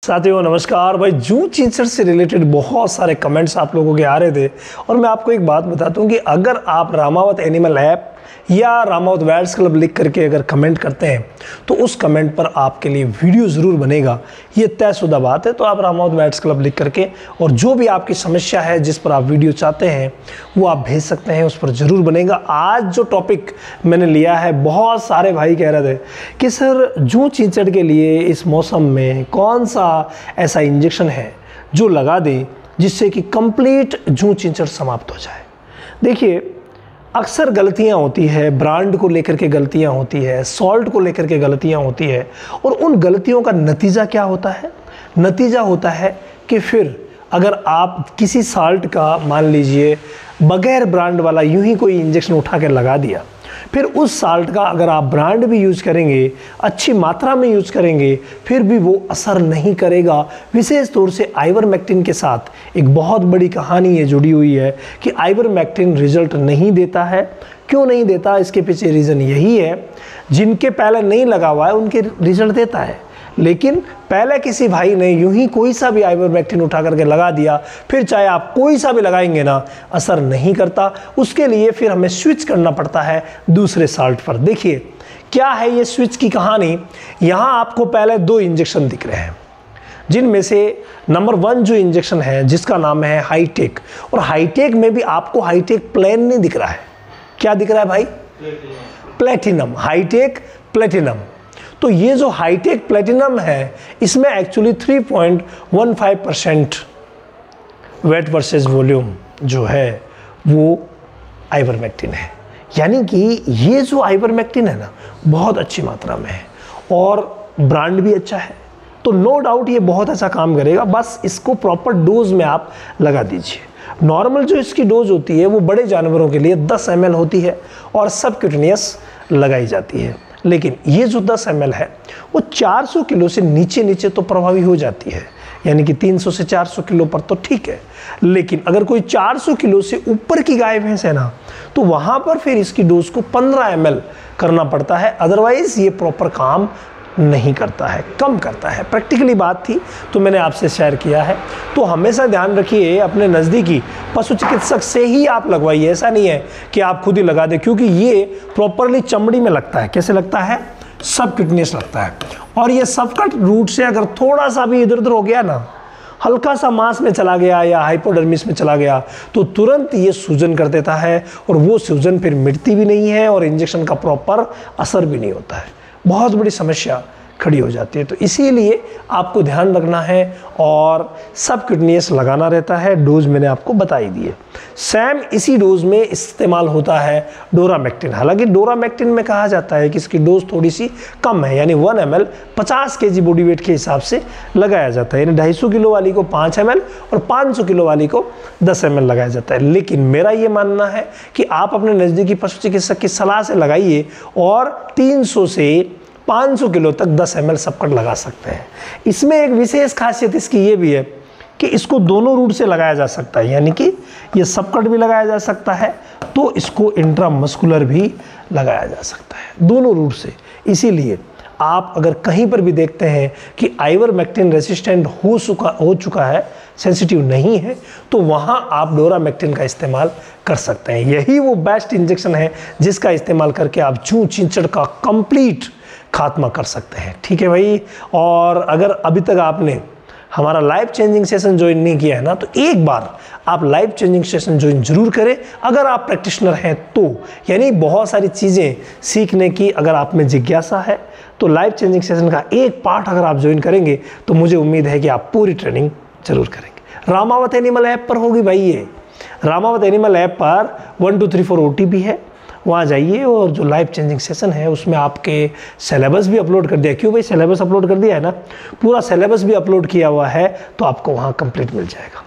साथियों नमस्कार भाई। जूं चिंचड़ से रिलेटेड बहुत सारे कमेंट्स आप लोगों के आ रहे थे और मैं आपको एक बात बताता हूं कि अगर आप रामावत एनिमल ऐप या रामावत वेट्स क्लब लिख करके अगर कमेंट करते हैं तो उस कमेंट पर आपके लिए वीडियो ज़रूर बनेगा, ये तयशुदा बात है। तो आप रामावत वेट्स क्लब लिख करके और जो भी आपकी समस्या है जिस पर आप वीडियो चाहते हैं वो आप भेज सकते हैं, उस पर ज़रूर बनेगा। आज जो टॉपिक मैंने लिया है, बहुत सारे भाई कह रहे थे कि सर जूं चिंचड़ के लिए इस मौसम में कौन सा ऐसा इंजेक्शन है जो लगा दें जिससे कि कंप्लीट जूं चिंचड़ समाप्त हो जाए। देखिए, अक्सर गलतियां होती है, ब्रांड को लेकर के गलतियां होती है, सॉल्ट को लेकर के गलतियां होती है और उन गलतियों का नतीजा क्या होता है? नतीजा होता है कि फिर अगर आप किसी साल्ट का मान लीजिए बगैर ब्रांड वाला यूं ही कोई इंजेक्शन उठा के लगा दिया, फिर उस साल्ट का अगर आप ब्रांड भी यूज़ करेंगे, अच्छी मात्रा में यूज़ करेंगे, फिर भी वो असर नहीं करेगा। विशेष तौर से आइवरमेक्टिन के साथ एक बहुत बड़ी कहानी ये जुड़ी हुई है कि आइवरमेक्टिन रिजल्ट नहीं देता है। क्यों नहीं देता? इसके पीछे रीज़न यही है, जिनके पहले नहीं लगा हुआ है उनके रिजल्ट देता है, लेकिन पहले किसी भाई ने यूं ही कोई सा भी आइवरमेक्टिन उठा करके लगा दिया, फिर चाहे आप कोई सा भी लगाएंगे ना, असर नहीं करता। उसके लिए फिर हमें स्विच करना पड़ता है दूसरे साल्ट पर। देखिए क्या है ये स्विच की कहानी। यहाँ आपको पहले दो इंजेक्शन दिख रहे हैं, जिनमें से नंबर 1 जो इंजेक्शन है जिसका नाम है हाईटेक, और हाईटेक में भी आपको हाईटेक प्लेन नहीं दिख रहा है। क्या दिख रहा है भाई? प्लेटिनम। Hi tech platinum. तो ये जो हाईटेक प्लेटिनम है इसमें एक्चुअली 3.15% वेट वर्सेस वॉल्यूम जो है वो आइवरमेक्टिन है। यानी कि ये जो आइवरमेक्टिन है ना, बहुत अच्छी मात्रा में है और ब्रांड भी अच्छा है, तो नो डाउट ये बहुत अच्छा काम करेगा। बस इसको प्रॉपर डोज में आप लगा दीजिए। नॉर्मल जो इसकी डोज होती है वो बड़े जानवरों के लिए 10 ml होती है और सबक्यूटेनियस लगाई जाती है, लेकिन ये जो 10 ml है वो 400 किलो से नीचे तो प्रभावी हो जाती है। यानी कि 300 से 400 किलो पर तो ठीक है, लेकिन अगर कोई 400 किलो से ऊपर की गाय भैंस है ना, तो वहाँ पर फिर इसकी डोज को 15 ml करना पड़ता है। अदरवाइज ये प्रॉपर काम नहीं करता है, कम करता है। प्रैक्टिकली बात थी तो मैंने आपसे शेयर किया है। तो हमेशा ध्यान रखिए, अपने नज़दीकी पशु चिकित्सक से ही आप लगवाइए। ऐसा नहीं है कि आप खुद ही लगा दें, क्योंकि ये प्रॉपरली चमड़ी में लगता है। कैसे लगता है? सबक्यूटेनियस लगता है। और ये सबकट रूट से अगर थोड़ा सा भी इधर उधर हो गया ना, हल्का सा मांस में चला गया या हाइपोडर्मिस में चला गया, तो तुरंत ये सूजन कर देता है और वो सूजन फिर मिटती भी नहीं है और इंजेक्शन का प्रॉपर असर भी नहीं होता है। बहुत बड़ी समस्या खड़ी हो जाती है। तो इसीलिए आपको ध्यान रखना है और सबक्यूटेनियस लगाना रहता है। डोज मैंने आपको बताई दी है। सेम इसी डोज में इस्तेमाल होता है डोरामेक्टिन। हालांकि डोरामेक्टिन में कहा जाता है कि इसकी डोज थोड़ी सी कम है, यानी 1 ml 50 kg बॉडी वेट के हिसाब से लगाया जाता है। यानी 250 किलो वाली को 5 ml और 500 किलो वाली को 10 ml लगाया जाता है। लेकिन मेरा ये मानना है कि आप अपने नज़दीकी पशु चिकित्सक की सलाह से लगाइए और 300 से 500 किलो तक 10 ml सबकट लगा सकते हैं। इसमें एक विशेष खासियत इसकी ये भी है कि इसको दोनों रूट से लगाया जा सकता है, यानी कि ये सबकट भी लगाया जा सकता है तो इसको इंट्रामस्कुलर भी लगाया जा सकता है, दोनों रूट से। इसीलिए आप अगर कहीं पर भी देखते हैं कि आइवरमेक्टिन रेसिस्टेंट हो चुका है, सेंसिटिव नहीं है, तो वहाँ आप डोरामेक्टिन का इस्तेमाल कर सकते हैं। यही वो बेस्ट इंजेक्शन है जिसका इस्तेमाल करके आप जूं चिंचड़ का कंप्लीट खात्मा कर सकते हैं। ठीक है भाई। और अगर अभी तक आपने हमारा लाइफ चेंजिंग सेशन ज्वाइन नहीं किया है ना, तो एक बार आप लाइफ चेंजिंग सेशन ज्वाइन जरूर करें अगर आप प्रैक्टिशनर हैं तो। यानी बहुत सारी चीज़ें सीखने की अगर आप में जिज्ञासा है तो लाइफ चेंजिंग सेशन का एक पार्ट अगर आप ज्वाइन करेंगे तो मुझे उम्मीद है कि आप पूरी ट्रेनिंग जरूर करेंगे। रामावत एनिमल ऐप पर होगी भाई ये। रामावत एनिमल ऐप पर 1234 OTP है, वहाँ जाइए और जो लाइफ चेंजिंग सेशन है उसमें आपके सिलेबस भी अपलोड कर दिया। क्यों भाई? सिलेबस अपलोड कर दिया है ना, पूरा सिलेबस भी अपलोड किया हुआ है, तो आपको वहाँ कंप्लीट मिल जाएगा।